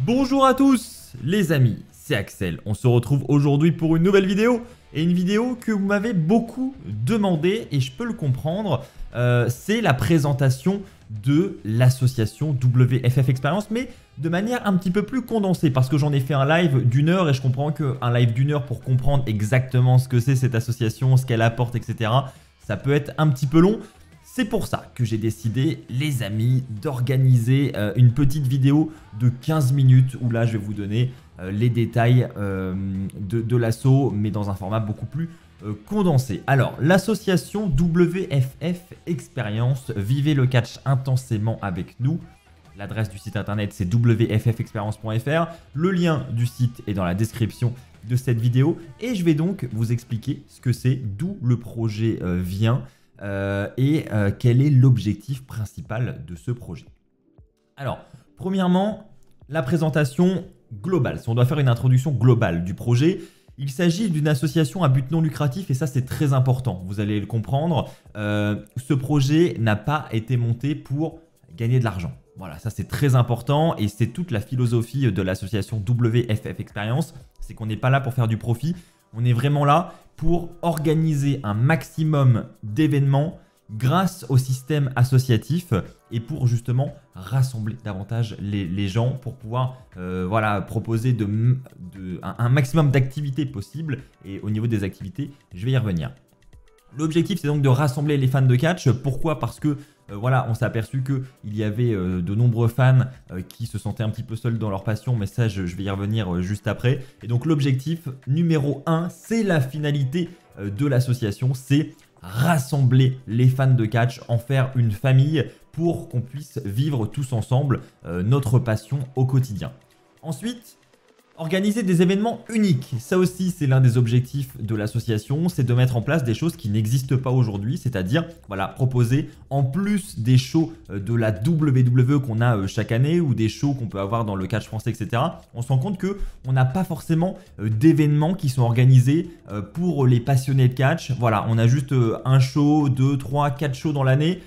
Bonjour à tous les amis, c'est Axel. On se retrouve aujourd'hui pour une nouvelle vidéo. Et une vidéo que vous m'avez beaucoup demandé et je peux le comprendre. C'est la présentation de l'association WFF Experience, mais de manière un petit peu plus condensée parce que j'en ai fait un live d'une heure et je comprends qu'un live d'une heure pour comprendre exactement ce que c'est cette association, ce qu'elle apporte, etc. ça peut être un petit peu long. C'est pour ça que j'ai décidé, les amis, d'organiser une petite vidéo de 15 minutes où là je vais vous donner les détails de l'assaut, mais dans un format beaucoup plus condensé. Alors, l'association WFF Experience, vivez le catch intensément avec nous. L'adresse du site internet c'est wffexperience.fr. Le lien du site est dans la description de cette vidéo et je vais donc vous expliquer ce que c'est, d'où le projet vient. Quel est l'objectif principal de ce projet. Alors, premièrement, la présentation globale. Si on doit faire une introduction globale du projet, il s'agit d'une association à but non lucratif et ça c'est très important, vous allez le comprendre. Ce projet n'a pas été monté pour gagner de l'argent. Voilà, ça c'est très important et c'est toute la philosophie de l'association WFF Experience, c'est qu'on n'est pas là pour faire du profit, on est vraiment là pour organiser un maximum d'événements grâce au système associatif et pour justement rassembler davantage les gens pour pouvoir voilà, proposer un maximum d'activités possibles. Et au niveau des activités, je vais y revenir. L'objectif, c'est donc de rassembler les fans de catch. Pourquoi? Parce que voilà, on s'est aperçu qu'il y avait de nombreux fans qui se sentaient un petit peu seuls dans leur passion, mais ça, je vais y revenir juste après. Et donc, l'objectif numéro 1, c'est la finalité de l'association, c'est rassembler les fans de catch, en faire une famille pour qu'on puisse vivre tous ensemble notre passion au quotidien. Ensuite, organiser des événements uniques, ça aussi c'est l'un des objectifs de l'association, c'est de mettre en place des choses qui n'existent pas aujourd'hui, c'est-à-dire voilà, proposer en plus des shows de la WWE qu'on a chaque année ou des shows qu'on peut avoir dans le catch français, etc. On se rend compte qu'on n'a pas forcément d'événements qui sont organisés pour les passionnés de catch. Voilà, on a juste un show, 2, 3, 4 shows dans l'année.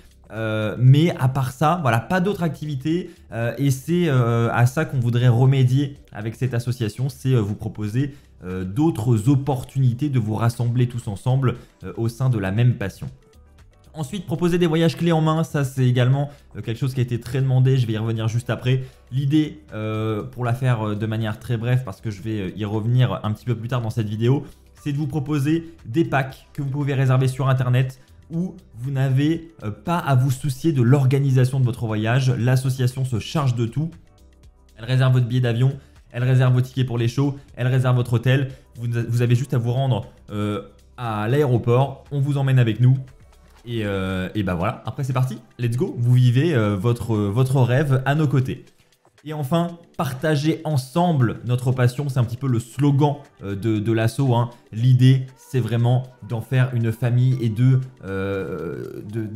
Mais à part ça, voilà, pas d'autres activités et c'est à ça qu'on voudrait remédier avec cette association, c'est vous proposer d'autres opportunités de vous rassembler tous ensemble au sein de la même passion. Ensuite, proposer des voyages clés en main, ça c'est également quelque chose qui a été très demandé, je vais y revenir juste après. L'idée, pour la faire de manière très brève parce que je vais y revenir un petit peu plus tard dans cette vidéo, c'est de vous proposer des packs que vous pouvez réserver sur internet où vous n'avez pas à vous soucier de l'organisation de votre voyage. L'association se charge de tout. Elle réserve votre billet d'avion, elle réserve vos tickets pour les shows, elle réserve votre hôtel. Vous avez juste à vous rendre à l'aéroport, on vous emmène avec nous. Et bah voilà, après c'est parti, let's go. Vous vivez votre rêve à nos côtés. Et enfin, partager ensemble notre passion, c'est un petit peu le slogan de l'assaut, hein. L'idée, c'est vraiment d'en faire une famille et de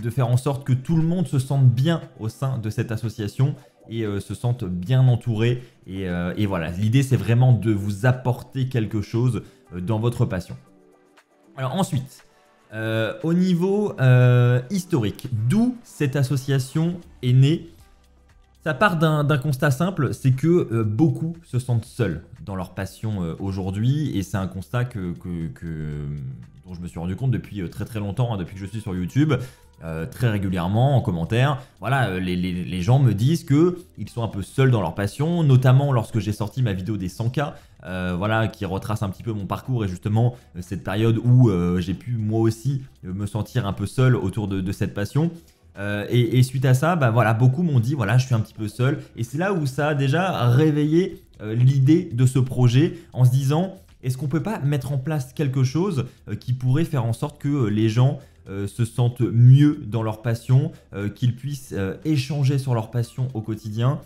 faire en sorte que tout le monde se sente bien au sein de cette association et se sente bien entouré. Et voilà, l'idée, c'est vraiment de vous apporter quelque chose dans votre passion. Alors ensuite, au niveau historique, d'où cette association est née? Ça part d'un constat simple, c'est que beaucoup se sentent seuls dans leur passion aujourd'hui et c'est un constat dont je me suis rendu compte depuis très très longtemps, hein, depuis que je suis sur YouTube, très régulièrement en commentaire. Voilà, les gens me disent qu'ils sont un peu seuls dans leur passion, notamment lorsque j'ai sorti ma vidéo des 100K, voilà, qui retrace un petit peu mon parcours et justement cette période où j'ai pu moi aussi me sentir un peu seul autour de cette passion. Et suite à ça, bah voilà, beaucoup m'ont dit voilà, je suis un petit peu seul. Et c'est là où ça a déjà réveillé l'idée de ce projet en se disant est-ce qu'on peut pas mettre en place quelque chose qui pourrait faire en sorte que les gens se sentent mieux dans leur passion, qu'ils puissent échanger sur leur passion au quotidien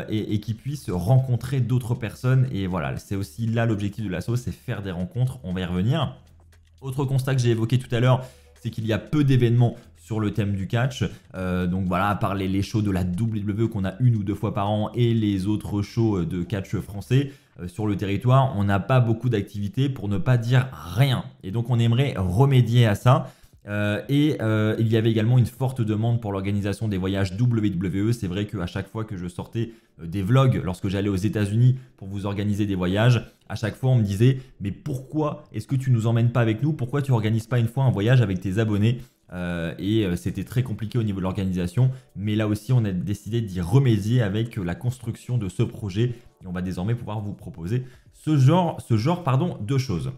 et qu'ils puissent rencontrer d'autres personnes. Et voilà, c'est aussi là l'objectif de l'asso, c'est faire des rencontres, on va y revenir. Autre constat que j'ai évoqué tout à l'heure, c'est qu'il y a peu d'événements sur le thème du catch. Donc voilà, à part les shows de la WWE qu'on a 1 ou 2 fois par an et les autres shows de catch français sur le territoire, on n'a pas beaucoup d'activités pour ne pas dire rien. Et donc on aimerait remédier à ça. Il y avait également une forte demande pour l'organisation des voyages WWE. C'est vrai qu'à chaque fois que je sortais des vlogs, lorsque j'allais aux États-Unis pour vous organiser des voyages, à chaque fois on me disait « Mais pourquoi est-ce que tu nous emmènes pas avec nous? Pourquoi tu organises pas une fois un voyage avec tes abonnés ?» C'était très compliqué au niveau de l'organisation, mais là aussi on a décidé d'y remédier avec la construction de ce projet et on va désormais pouvoir vous proposer ce genre de choses.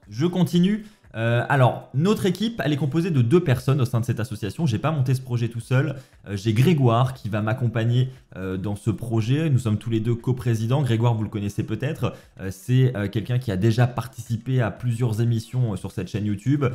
Je continue. Alors, notre équipe, elle est composée de 2 personnes au sein de cette association. Je n'ai pas monté ce projet tout seul. J'ai Grégoire qui va m'accompagner dans ce projet. Nous sommes tous les 2 coprésidents. Grégoire, vous le connaissez peut-être. C'est quelqu'un qui a déjà participé à plusieurs émissions sur cette chaîne YouTube.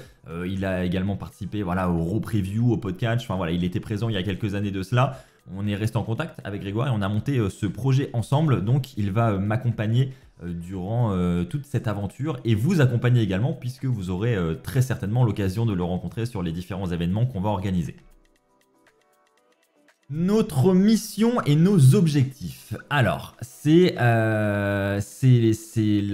Il a également participé voilà, au Raw Preview, au podcast. Enfin, voilà, il était présent il y a quelques années de cela. On est resté en contact avec Grégoire et on a monté ce projet ensemble. Donc, il va m'accompagner durant toute cette aventure et vous accompagner également puisque vous aurez très certainement l'occasion de le rencontrer sur les différents événements qu'on va organiser. Notre mission et nos objectifs. Alors, c'est la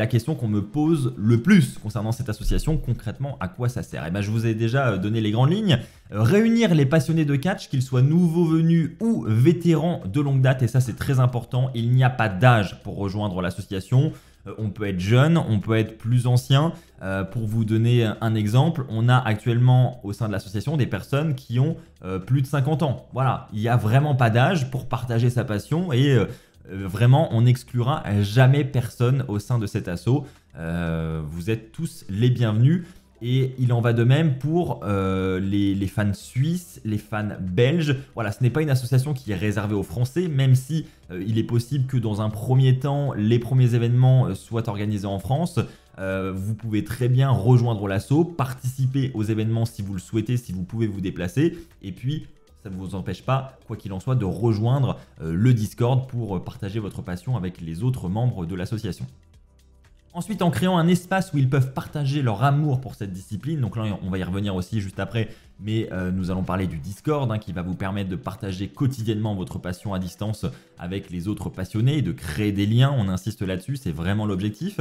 question qu'on me pose le plus concernant cette association. Concrètement, à quoi ça sert? Et ben, je vous ai déjà donné les grandes lignes. Réunir les passionnés de catch, qu'ils soient nouveaux venus ou vétérans de longue date. Et ça, c'est très important. Il n'y a pas d'âge pour rejoindre l'association. On peut être jeune, on peut être plus ancien. Pour vous donner un exemple, on a actuellement au sein de l'association des personnes qui ont plus de 50 ans. Voilà, il n'y a vraiment pas d'âge pour partager sa passion et vraiment on n'exclura jamais personne au sein de cet asso. Vous êtes tous les bienvenus. Et il en va de même pour les fans suisses, les fans belges. Voilà, ce n'est pas une association qui est réservée aux Français, même si il est possible que dans un premier temps, les premiers événements soient organisés en France. Vous pouvez très bien rejoindre l'asso, participer aux événements si vous le souhaitez, si vous pouvez vous déplacer. Et puis, ça ne vous empêche pas, quoi qu'il en soit, de rejoindre le Discord pour partager votre passion avec les autres membres de l'association. Ensuite, en créant un espace où ils peuvent partager leur amour pour cette discipline, donc là on va y revenir aussi juste après, mais nous allons parler du Discord qui va vous permettre de partager quotidiennement votre passion à distance avec les autres passionnés et de créer des liens, on insiste là-dessus, c'est vraiment l'objectif.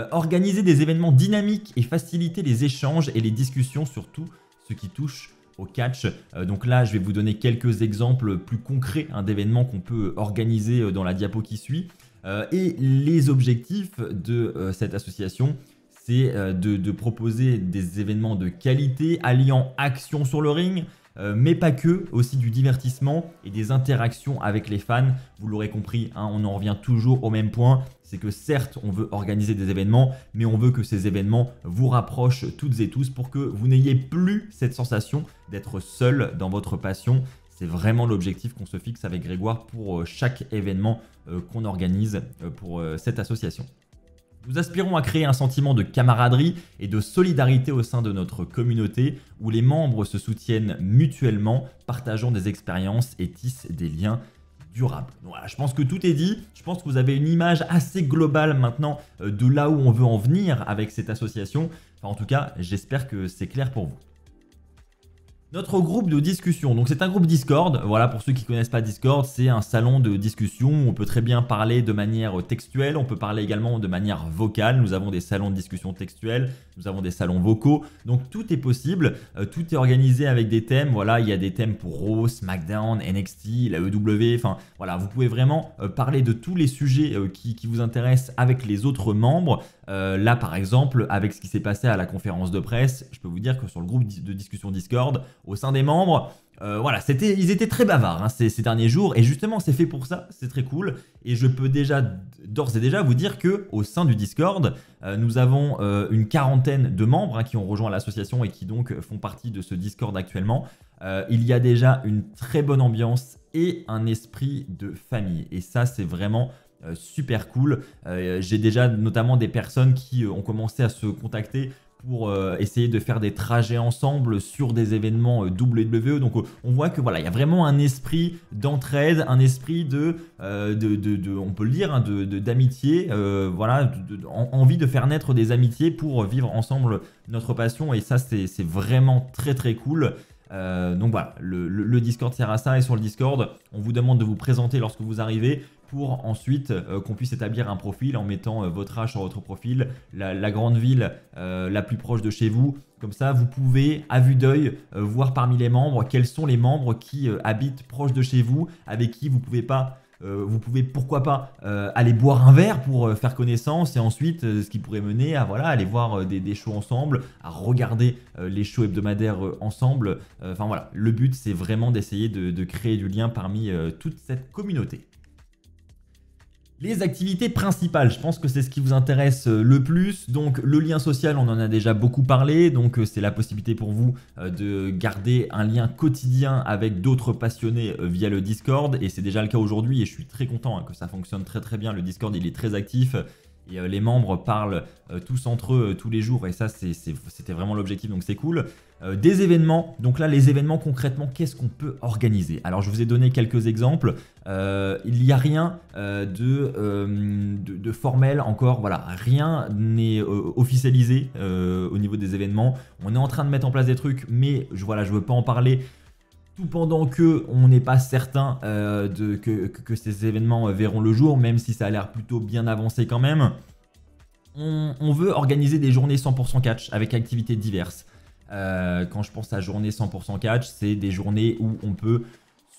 Organiser des événements dynamiques et faciliter les échanges et les discussions sur tout ce qui touche au catch. Donc là, je vais vous donner quelques exemples plus concrets d'événements qu'on peut organiser dans la diapo qui suit. Et les objectifs de cette association, c'est de proposer des événements de qualité alliant action sur le ring, mais pas que, aussi du divertissement et des interactions avec les fans. Vous l'aurez compris, on en revient toujours au même point, c'est que certes on veut organiser des événements, mais on veut que ces événements vous rapprochent toutes et tous pour que vous n'ayez plus cette sensation d'être seul dans votre passion. C'est vraiment l'objectif qu'on se fixe avec Grégoire pour chaque événement qu'on organise pour cette association. Nous aspirons à créer un sentiment de camaraderie et de solidarité au sein de notre communauté où les membres se soutiennent mutuellement, partageant des expériences et tissent des liens durables. Voilà, je pense que tout est dit. Je pense que vous avez une image assez globale maintenant de là où on veut en venir avec cette association. Enfin, en tout cas, j'espère que c'est clair pour vous. Notre groupe de discussion, donc c'est un groupe Discord, voilà pour ceux qui ne connaissent pas Discord, c'est un salon de discussion où on peut très bien parler de manière textuelle, on peut parler également de manière vocale, nous avons des salons de discussion textuels, nous avons des salons vocaux, donc tout est possible, tout est organisé avec des thèmes, voilà il y a des thèmes pour Raw, SmackDown, NXT, la EW, enfin voilà vous pouvez vraiment parler de tous les sujets qui vous intéressent avec les autres membres. Là par exemple avec ce qui s'est passé à la conférence de presse, je peux vous dire que sur le groupe de discussion Discord, au sein des membres, voilà, ils étaient très bavards ces derniers jours et justement c'est fait pour ça, c'est très cool et je peux d'ores et déjà vous dire que au sein du Discord, nous avons une quarantaine de membres qui ont rejoint l'association et qui donc font partie de ce Discord actuellement. Il y a déjà une très bonne ambiance et un esprit de famille et ça c'est vraiment super cool. J'ai déjà notamment des personnes qui ont commencé à se contacter pour essayer de faire des trajets ensemble sur des événements WWE. Donc on voit que voilà, il y a vraiment un esprit d'entraide, un esprit on peut le dire, d'amitié, voilà, envie de faire naître des amitiés pour vivre ensemble notre passion et ça c'est vraiment très très cool. Donc voilà, le Discord sert à ça et sur le Discord, on vous demande de vous présenter lorsque vous arrivez pour ensuite qu'on puisse établir un profil en mettant votre âge sur votre profil, la grande ville la plus proche de chez vous. Comme ça, vous pouvez, à vue d'œil, voir parmi les membres quels sont les membres qui habitent proche de chez vous, avec qui vous pouvez pourquoi pas aller boire un verre pour faire connaissance et ensuite ce qui pourrait mener à voilà, aller voir des shows ensemble, à regarder les shows hebdomadaires ensemble. Enfin voilà, le but c'est vraiment d'essayer de créer du lien parmi toute cette communauté. Les activités principales, je pense que c'est ce qui vous intéresse le plus. Donc le lien social, on en a déjà beaucoup parlé. Donc c'est la possibilité pour vous de garder un lien quotidien avec d'autres passionnés via le Discord. Et c'est déjà le cas aujourd'hui et je suis très content que ça fonctionne très très bien. Le Discord, il est très actif. Et les membres parlent tous entre eux tous les jours et ça c'était vraiment l'objectif, donc c'est cool. Des événements, donc là les événements concrètement qu'est-ce qu'on peut organiser? Alors je vous ai donné quelques exemples, il n'y a rien de formel encore, voilà, rien n'est officialisé au niveau des événements. On est en train de mettre en place des trucs mais voilà, je veux pas en parler. Tout pendant que on n'est pas certain que ces événements verront le jour, même si ça a l'air plutôt bien avancé quand même. On veut organiser des journées 100% catch avec activités diverses. Quand je pense à journée 100% catch, c'est des journées où on peut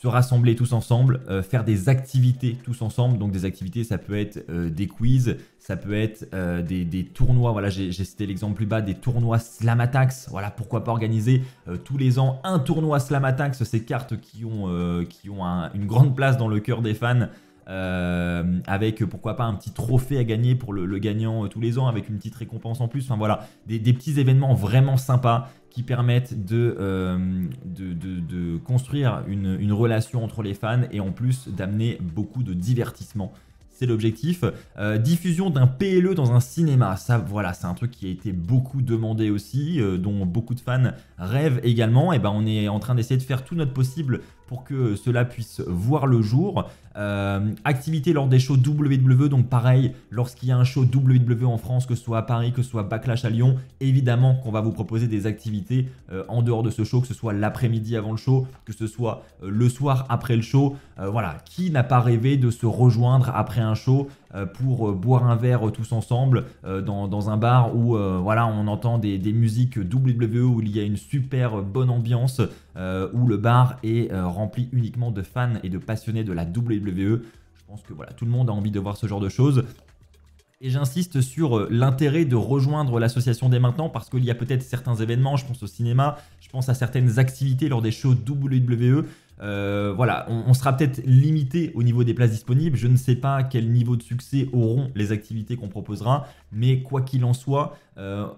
se rassembler tous ensemble, faire des activités tous ensemble. Donc des activités, ça peut être des quiz, ça peut être des tournois. Voilà, j'ai cité l'exemple plus bas, des tournois Slam Attacks. Voilà, pourquoi pas organiser tous les ans un tournoi Slam Attacks, ces cartes qui ont une grande place dans le cœur des fans. Avec pourquoi pas un petit trophée à gagner pour le gagnant tous les ans avec une petite récompense en plus. Enfin voilà, des petits événements vraiment sympas qui permettent de construire une relation entre les fans et en plus d'amener beaucoup de divertissement. C'est l'objectif. Diffusion d'un PLE dans un cinéma. Ça, voilà, c'est un truc qui a été beaucoup demandé aussi, dont beaucoup de fans rêvent également. Et ben, on est en train d'essayer de faire tout notre possible pour que cela puisse voir le jour. Activité lors des shows WWE, donc pareil, lorsqu'il y a un show WWE en France, que ce soit à Paris, que ce soit Backlash à Lyon, évidemment qu'on va vous proposer des activités en dehors de ce show, que ce soit l'après-midi avant le show, que ce soit le soir après le show. Voilà, qui n'a pas rêvé de se rejoindre après un show pour boire un verre tous ensemble dans un bar où voilà, on entend des musiques WWE, où il y a une super bonne ambiance, où le bar est rempli uniquement de fans et de passionnés de la WWE. Je pense que voilà, tout le monde a envie de voir ce genre de choses. Et j'insiste sur l'intérêt de rejoindre l'association dès maintenant parce qu'il y a peut-être certains événements, je pense au cinéma, je pense à certaines activités lors des shows WWE. Voilà, on sera peut-être limité au niveau des places disponibles. Je ne sais pas quel niveau de succès auront les activités qu'on proposera, mais quoi qu'il en soit,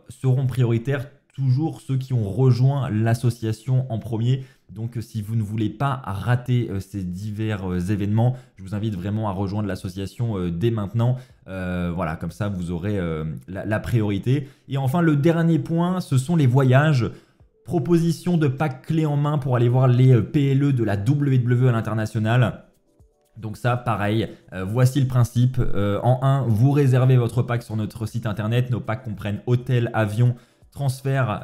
seront prioritaires toujours ceux qui ont rejoint l'association en premier. Donc si vous ne voulez pas rater ces divers événements, je vous invite vraiment à rejoindre l'association dès maintenant. Voilà, comme ça vous aurez la priorité. Et enfin le dernier point, ce sont les voyages. Proposition de pack clé en main pour aller voir les PLE de la WWE à l'international. Donc ça, pareil, voici le principe. En 1, vous réservez votre pack sur notre site internet. Nos packs comprennent hôtel, avion, transfert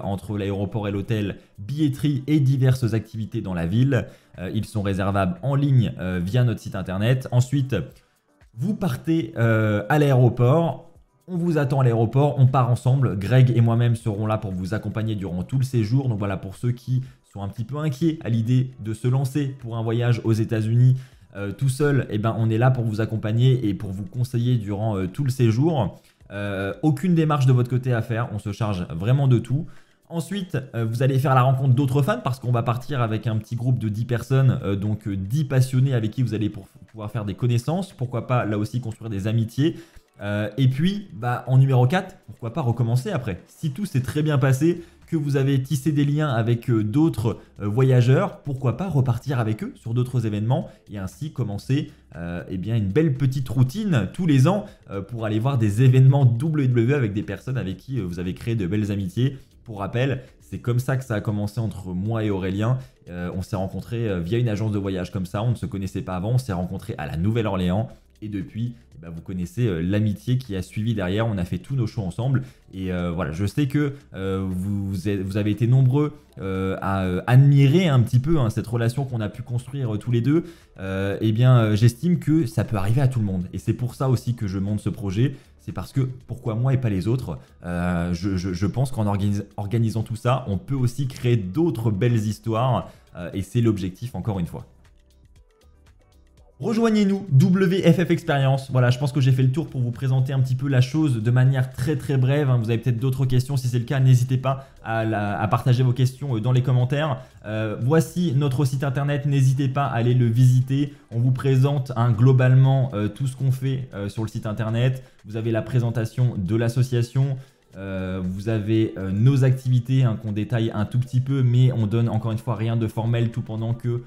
entre l'aéroport et l'hôtel, billetterie et diverses activités dans la ville. Ils sont réservables en ligne via notre site internet. Ensuite, vous partez à l'aéroport. On vous attend à l'aéroport, on part ensemble. Greg et moi-même serons là pour vous accompagner durant tout le séjour. Donc voilà, pour ceux qui sont un petit peu inquiets à l'idée de se lancer pour un voyage aux États-Unis tout seul, eh ben, on est là pour vous accompagner et pour vous conseiller durant tout le séjour. Aucune démarche de votre côté à faire, on se charge vraiment de tout. Ensuite, vous allez faire la rencontre d'autres fans parce qu'on va partir avec un petit groupe de 10 personnes, donc 10 passionnés avec qui vous allez pouvoir faire des connaissances. Pourquoi pas là aussi construire des amitiés. Et puis, bah, en numéro 4, pourquoi pas recommencer après. Si tout s'est très bien passé, que vous avez tissé des liens avec d'autres voyageurs, pourquoi pas repartir avec eux sur d'autres événements et ainsi commencer eh bien, une belle petite routine tous les ans pour aller voir des événements WWE avec des personnes avec qui vous avez créé de belles amitiés. Pour rappel, c'est comme ça que ça a commencé entre moi et Aurélien. On s'est rencontrés via une agence de voyage comme ça, on ne se connaissait pas avant, on s'est rencontrés à la Nouvelle-Orléans. Et depuis, vous connaissez l'amitié qui a suivi derrière. On a fait tous nos shows ensemble. Et voilà, je sais que vous avez été nombreux à admirer un petit peu cette relation qu'on a pu construire tous les deux. Eh bien, j'estime que ça peut arriver à tout le monde. Et c'est pour ça aussi que je monte ce projet. C'est parce que pourquoi moi et pas les autres? Je pense qu'en organisant tout ça, on peut aussi créer d'autres belles histoires. Et c'est l'objectif encore une fois. Rejoignez-nous, WFF Experience. Voilà, je pense que j'ai fait le tour pour vous présenter un petit peu la chose de manière très brève. Vous avez peut-être d'autres questions. Si c'est le cas, n'hésitez pas à partager vos questions dans les commentaires. Voici notre site internet. N'hésitez pas à aller le visiter. On vous présente globalement tout ce qu'on fait sur le site internet. Vous avez la présentation de l'association. Vous avez nos activités qu'on détaille un tout petit peu, mais on donne encore une fois rien de formel, tout pendant que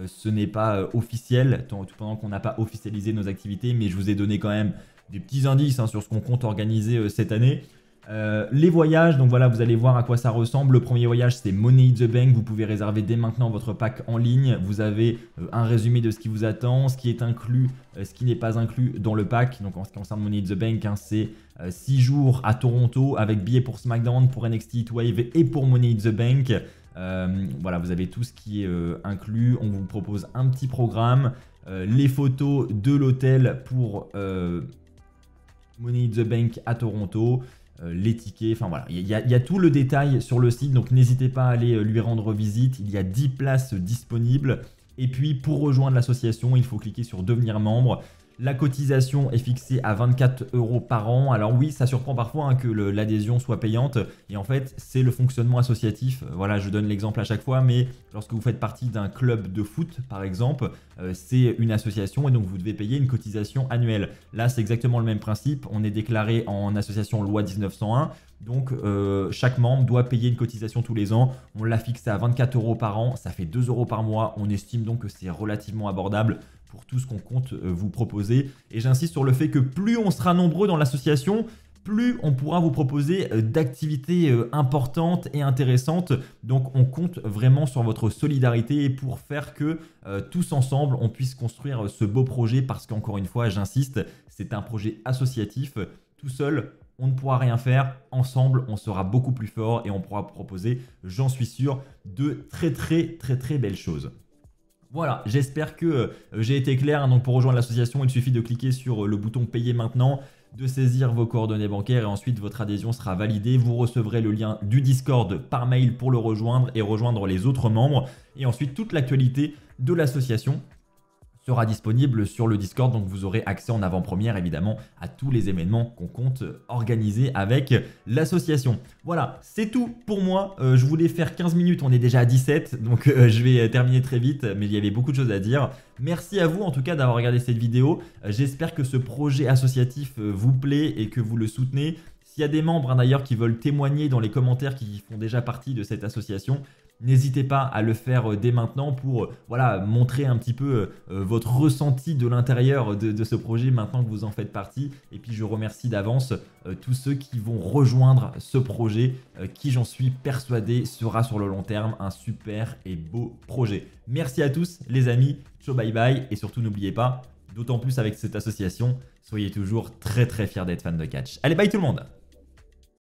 ce n'est pas officiel, tout pendant qu'on n'a pas officialisé nos activités, mais je vous ai donné quand même des petits indices sur ce qu'on compte organiser cette année. Les voyages, donc voilà, vous allez voir à quoi ça ressemble. Le premier voyage, c'est Money in the Bank. Vous pouvez réserver dès maintenant votre pack en ligne. Vous avez un résumé de ce qui vous attend, ce qui est inclus, ce qui n'est pas inclus dans le pack. Donc en ce qui concerne Money in the Bank, c'est 6 jours à Toronto avec billets pour SmackDown, pour NXT Heatwave et pour Money in the Bank. Voilà, vous avez tout ce qui est inclus. On vous propose un petit programme, les photos de l'hôtel pour Money in the Bank à Toronto, les tickets, enfin voilà, il y a tout le détail sur le site, donc n'hésitez pas à aller lui rendre visite. Il y a 10 places disponibles. Et puis pour rejoindre l'association, il faut cliquer sur devenir membre. La cotisation est fixée à 24 € par an. Alors oui, ça surprend parfois que l'adhésion soit payante. Et en fait, c'est le fonctionnement associatif. Voilà, je donne l'exemple à chaque fois, mais lorsque vous faites partie d'un club de foot, par exemple, c'est une association et donc vous devez payer une cotisation annuelle. Là, c'est exactement le même principe. On est déclaré en association loi 1901. Donc, chaque membre doit payer une cotisation tous les ans. On l'a fixé à 24 € par an. Ça fait 2 € par mois. On estime donc que c'est relativement abordable pour tout ce qu'on compte vous proposer. Et j'insiste sur le fait que plus on sera nombreux dans l'association, plus on pourra vous proposer d'activités importantes et intéressantes. Donc on compte vraiment sur votre solidarité pour faire que tous ensemble on puisse construire ce beau projet, parce qu'encore une fois, j'insiste, c'est un projet associatif. Tout seul, on ne pourra rien faire. Ensemble, on sera beaucoup plus fort et on pourra proposer, j'en suis sûr, de très belles choses. Voilà, j'espère que j'ai été clair. Donc pour rejoindre l'association, il suffit de cliquer sur le bouton payer maintenant, de saisir vos coordonnées bancaires et ensuite votre adhésion sera validée. Vous recevrez le lien du Discord par mail pour le rejoindre et rejoindre les autres membres. Et ensuite, toute l'actualité de l'association sera disponible sur le Discord, donc vous aurez accès en avant-première évidemment à tous les événements qu'on compte organiser avec l'association. Voilà, c'est tout pour moi. Je voulais faire 15 minutes, on est déjà à 17, donc je vais terminer très vite, mais il y avait beaucoup de choses à dire. Merci à vous en tout cas d'avoir regardé cette vidéo. J'espère que ce projet associatif vous plaît et que vous le soutenez. S'il y a des membres d'ailleurs qui veulent témoigner dans les commentaires, qui font déjà partie de cette association, n'hésitez pas à le faire dès maintenant pour voilà, montrer un petit peu votre ressenti de l'intérieur de ce projet maintenant que vous en faites partie. Et puis je remercie d'avance tous ceux qui vont rejoindre ce projet qui, j'en suis persuadé, sera sur le long terme un super et beau projet. Merci à tous les amis, ciao bye bye, et surtout n'oubliez pas, d'autant plus avec cette association, soyez toujours très fiers d'être fan de catch. Allez, bye tout le monde!